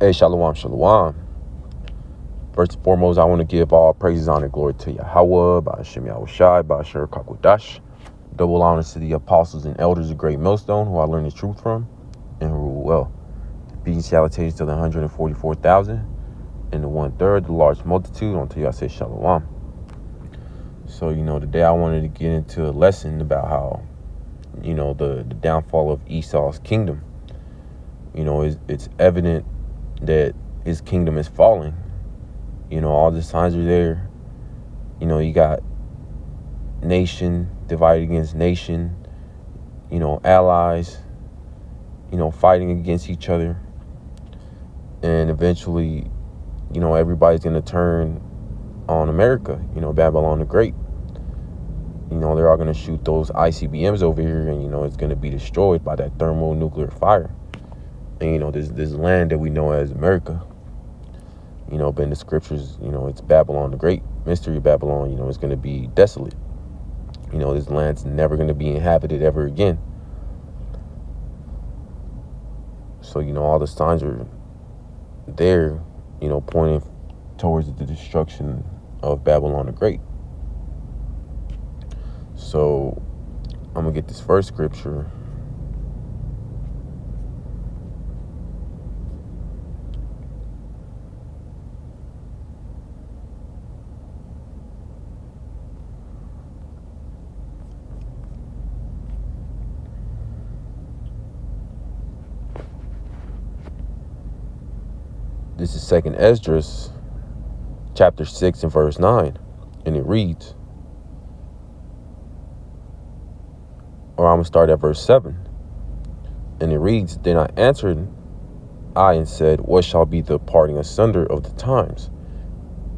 Hey, shalom, shalom. First and foremost, I want to give all praises, honor, glory to Yahweh, Ba'ashem Yahushai, Ba'asher Kakwadash. Double honors to the apostles and elders of Great Millstone, who I learned the truth from, and who rule well. Peace and salutations to the 144,000, and the 1/3, the large multitude, until y'all say shalom. So, today I wanted to get into a lesson about how, the downfall of Esau's kingdom. It's evident that his kingdom is falling. All the signs are there. You got nation divided against nation, allies, fighting against each other. And eventually, everybody's going to turn on America, Babylon the Great. They're all going to shoot those ICBMs over here, and, it's going to be destroyed by that thermonuclear fire. And, this land that we know as America, but in the scriptures, it's Babylon the Great, mystery of Babylon, it's going to be desolate. This land's never going to be inhabited ever again. So, all the signs are there, pointing towards the destruction of Babylon the Great. So, I'm going to get this first scripture. This is 2nd Esdras, chapter 6 and verse 9. And it reads, or I'm going to start at verse 7. And it reads, Then I answered I and said, What shall be the parting asunder of the times?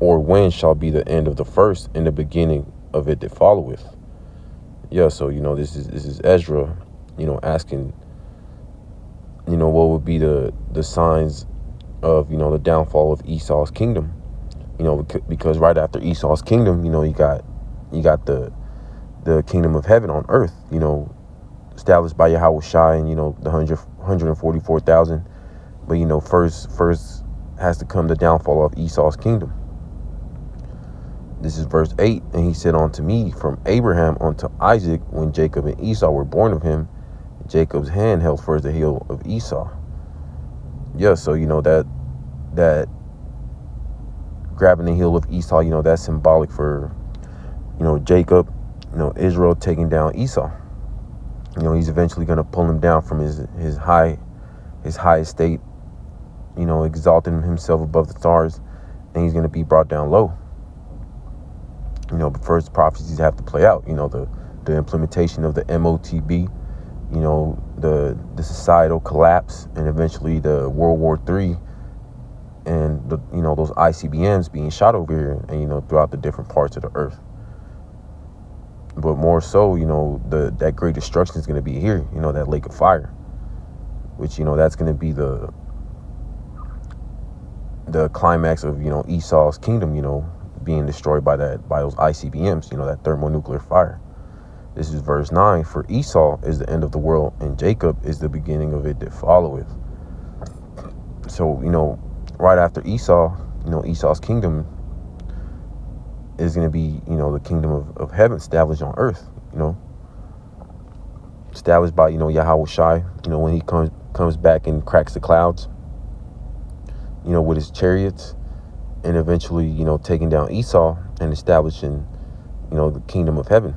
Or when shall be the end of the first and the beginning of it that followeth? Yeah, so, this is Ezra, asking, what would be the signs of, the downfall of Esau's kingdom. Because right after Esau's kingdom, you got the kingdom of heaven on earth, established by Yahweh Shai and, the 144,000. But, first has to come the downfall of Esau's kingdom. This is verse 8. And he said unto me, From Abraham unto Isaac, when Jacob and Esau were born of him, Jacob's hand held first the heel of Esau. Yeah, so, that grabbing the heel of Esau, that's symbolic for, Jacob, Israel taking down Esau. He's eventually going to pull him down from his high estate, exalting himself above the stars, and he's going to be brought down low. But first prophecies have to play out, the implementation of the MOTB, the societal collapse, and eventually the World War III, and those ICBMs being shot over here and throughout the different parts of the earth. But more so, that great destruction is going to be here, that lake of fire, which that's going to be the climax of Esau's kingdom, being destroyed by those ICBMs, that thermonuclear fire. This is verse 9. For Esau is the end of the world, and Jacob is the beginning of it that followeth. So, right after Esau, Esau's kingdom is going to be, the kingdom of heaven established on earth, established by, Yahweh Shai, when he comes back and cracks the clouds, with his chariots, and eventually, taking down Esau and establishing, the kingdom of heaven,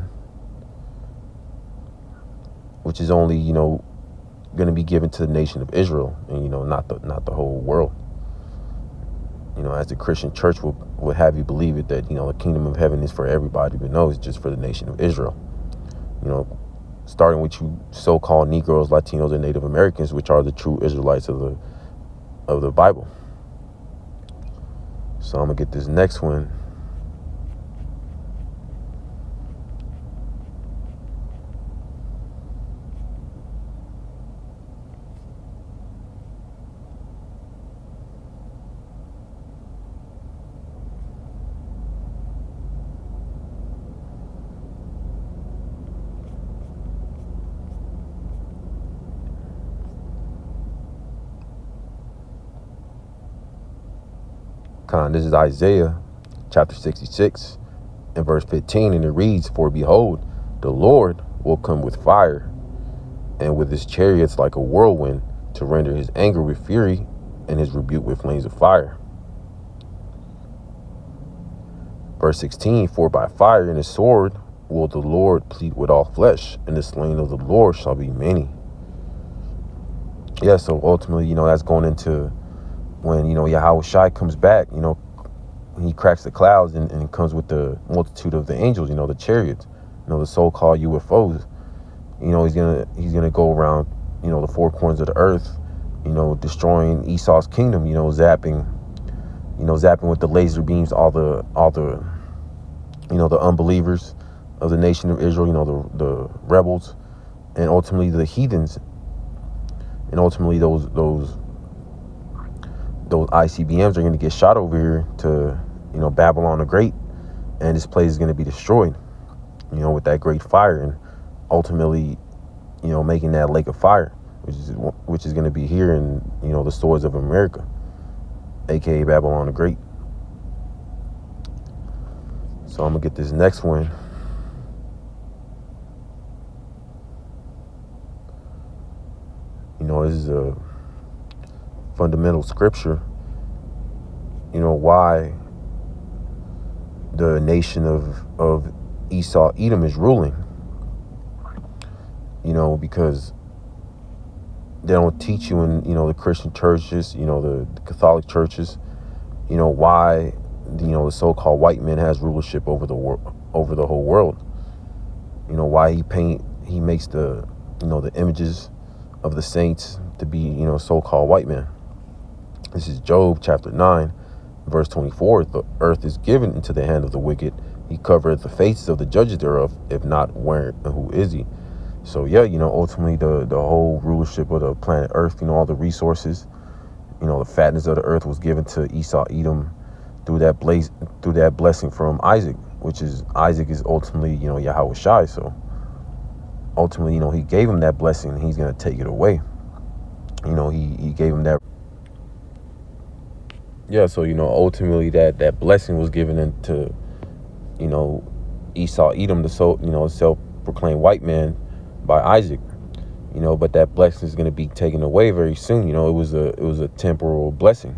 which is only, going to be given to the nation of Israel, and, not the whole world. As the Christian church would have you believe it, that, the kingdom of heaven is for everybody, but no, it's just for the nation of Israel. Starting with you so-called Negroes, Latinos, and Native Americans, which are the true Israelites of the Bible. So I'm going to get this next one. This is Isaiah chapter 66 and verse 15, and it reads, "For behold, the Lord will come with fire, and with his chariots like a whirlwind, to render his anger with fury and his rebuke with flames of fire." Verse 16, "For by fire and his sword will the Lord plead with all flesh, and the slain of the Lord shall be many." Yeah, so ultimately, that's going into when, Yahweh Shai comes back, he cracks the clouds and comes with the multitude of the angels, the chariots, the so-called UFOs. He's gonna go around, the four corners of the earth, destroying Esau's kingdom, zapping with the laser beams all the the unbelievers of the nation of Israel, the rebels, and ultimately the heathens, and ultimately those ICBMs are going to get shot over here to Babylon the Great, and this place is going to be destroyed, with that great fire, and ultimately making that lake of fire, which is going to be here in the swords of America, aka Babylon the Great. So I'm gonna get this next one. This is a fundamental scripture, why the nation of Esau, Edom, is ruling. Because they don't teach you in, the Christian churches, the Catholic churches, why, the so-called white man has rulership over the whole world. Why he makes the images of the saints to be, so-called white men. This is Job chapter 9, verse 24. "The earth is given into the hand of the wicked. He covereth the faces of the judges thereof. If not, where and who is he?" So yeah, ultimately the whole rulership of the planet Earth, all the resources, the fatness of the earth was given to Esau, Edom, through that blessing from Isaac, Isaac is ultimately, Yahweh Shai. So ultimately, he gave him that blessing, and he's going to take it away. He gave him that. Yeah, so, ultimately that blessing was given into, Esau, Edom, the self-proclaimed white man, by Isaac, but that blessing is going to be taken away very soon. It was a temporal blessing.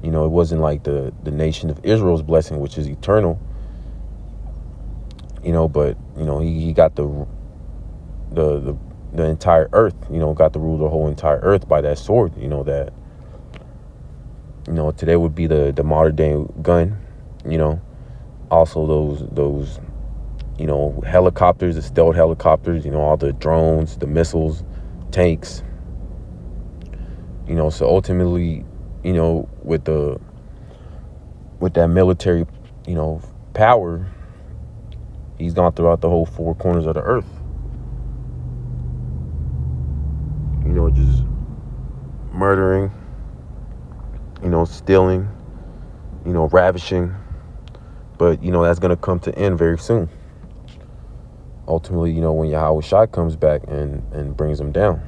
It wasn't like the nation of Israel's blessing, which is eternal. But he got the entire earth. Got to rule the whole entire earth by that sword. That today would be the modern day gun. Also those helicopters, the stealth helicopters, all the drones, the missiles, tanks, so ultimately, with that military, power, he's gone throughout the whole four corners of the earth, just murdering, stealing, ravishing, but, that's going to come to end very soon. Ultimately, when Yahweh Shai comes back and brings them down.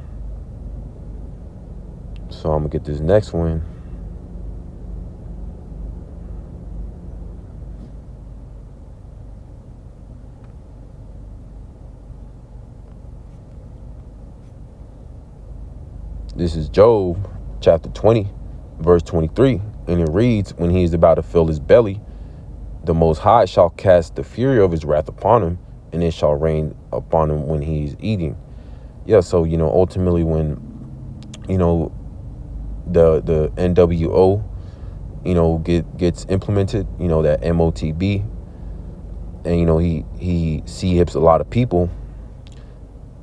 So I'm going to get this next one. This is Job chapter 20, verse 23. And it reads, "When he is about to fill his belly, the Most High shall cast the fury of his wrath upon him, and it shall rain upon him when he is eating." Yeah, so, ultimately when, the NWO, gets implemented, that MOTB, and, he C-hips a lot of people,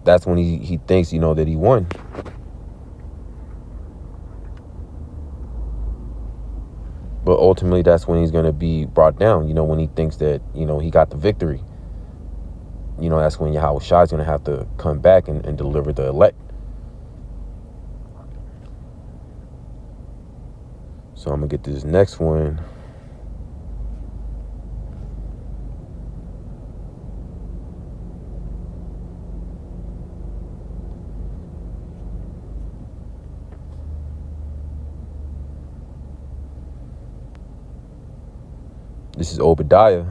that's when he thinks, that he won. But ultimately, that's when he's going to be brought down, when he thinks that, he got the victory. That's when Yahweh Shai is going to have to come back and deliver the elect. So I'm going to get this next one. This is Obadiah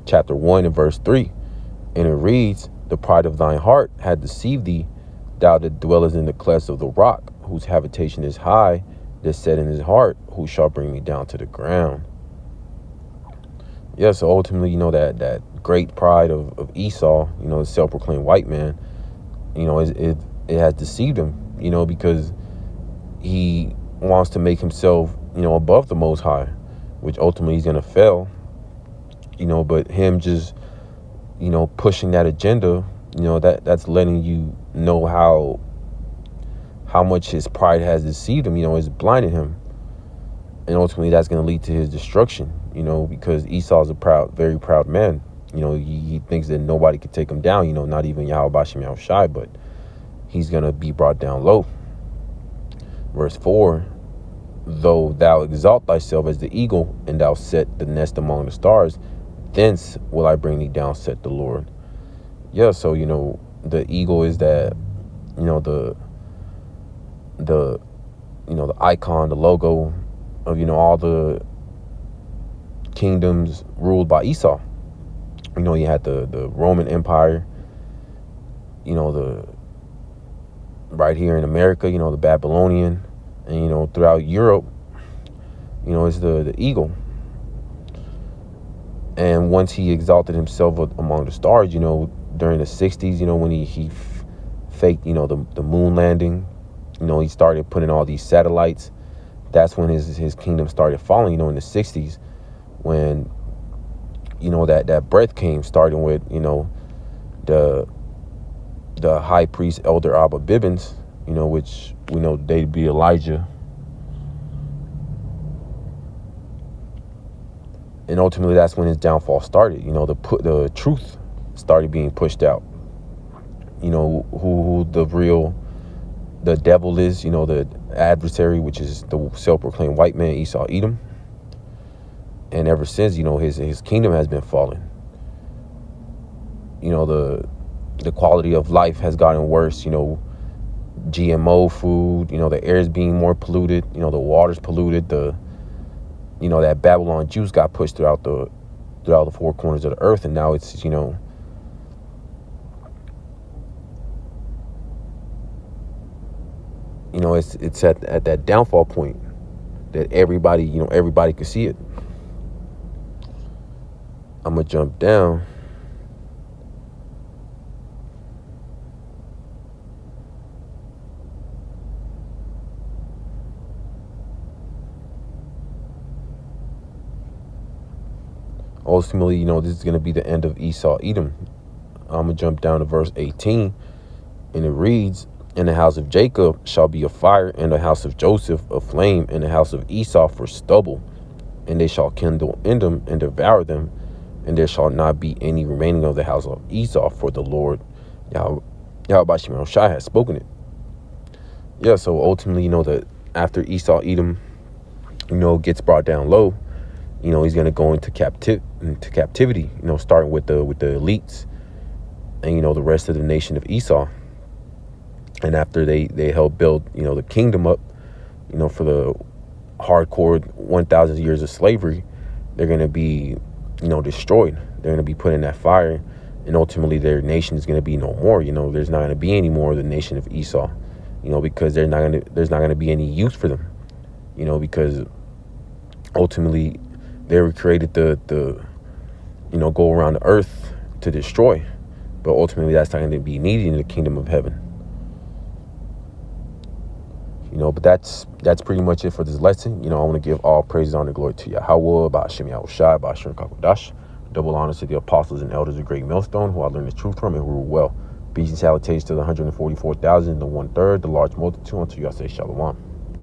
chapter 1 and verse 3. And it reads, the pride of thine heart had deceived thee, thou that dwellest in the clefts of the rock, whose habitation is high, that said in his heart, who shall bring me down to the ground? Yeah, so ultimately, that great pride of Esau, the self-proclaimed white man, it has deceived him, because he wants to make himself, above the Most High, which ultimately he's going to fail, but him just, pushing that agenda, that's letting you know how much his pride has deceived him, it's blinded him. And ultimately that's going to lead to his destruction, because Esau is a very proud man. He thinks that nobody could take him down, not even Yahweh Bashem Yahushai, but he's going to be brought down low. Verse 4, though thou exalt thyself as the eagle, and thou set the nest among the stars, thence will I bring thee down, said the Lord. Yeah, so, the eagle is that, the icon, the logo of, all the kingdoms ruled by Esau. You had the Roman Empire, the right here in America, the Babylonian, and, throughout Europe, it's the eagle. And once he exalted himself among the stars, during the 60s, when he faked, the moon landing, he started putting all these satellites. That's when his kingdom started falling, in the 60s, when, that breath came, starting with, the high priest, Elder Abba Bibbins, which we know they'd be Elijah. And ultimately, that's when his downfall started. The truth started being pushed out. Who the devil is, the adversary, which is the self-proclaimed white man, Esau, Edom. And ever since, his kingdom has been falling. The quality of life has gotten worse. GMO food, the air is being more polluted, the water's polluted, that Babylon juice got pushed throughout the four corners of the earth, and now it's, it's at that downfall point that everybody could see it. I'm gonna jump down. Ultimately, this is going to be the end of Esau, Edom. I'm going to jump down to verse 18, and it reads, in the house of Jacob shall be a fire, and the house of Joseph a flame, and the house of Esau for stubble, and they shall kindle in them and devour them, and there shall not be any remaining of the house of Esau, for the Lord Yahweh Bashem Yahushai has spoken it. Yeah, so ultimately, that after Esau, Edom, gets brought down low, he's going to go into captivity, starting with the elites and, the rest of the nation of Esau. And after they help build, the kingdom up, for the hardcore 1,000 years of slavery, they're going to be, destroyed. They're going to be put in that fire. And ultimately their nation is going to be no more. There's not going to be any more of the nation of Esau, because there's not going to be any use for them, because ultimately they were created to go around the earth to destroy. But ultimately, that's not going to be needed in the kingdom of heaven. But that's pretty much it for this lesson. I want to give all praises, honor, glory to Yahweh, Bashem Yahushai, Bashem Kakodash. Double honors to the apostles and elders of Great Millstone, who I learned the truth from and who rule well. Peace and salutations to the 144,000, the 1/3, the large multitude, unto you I say shalom.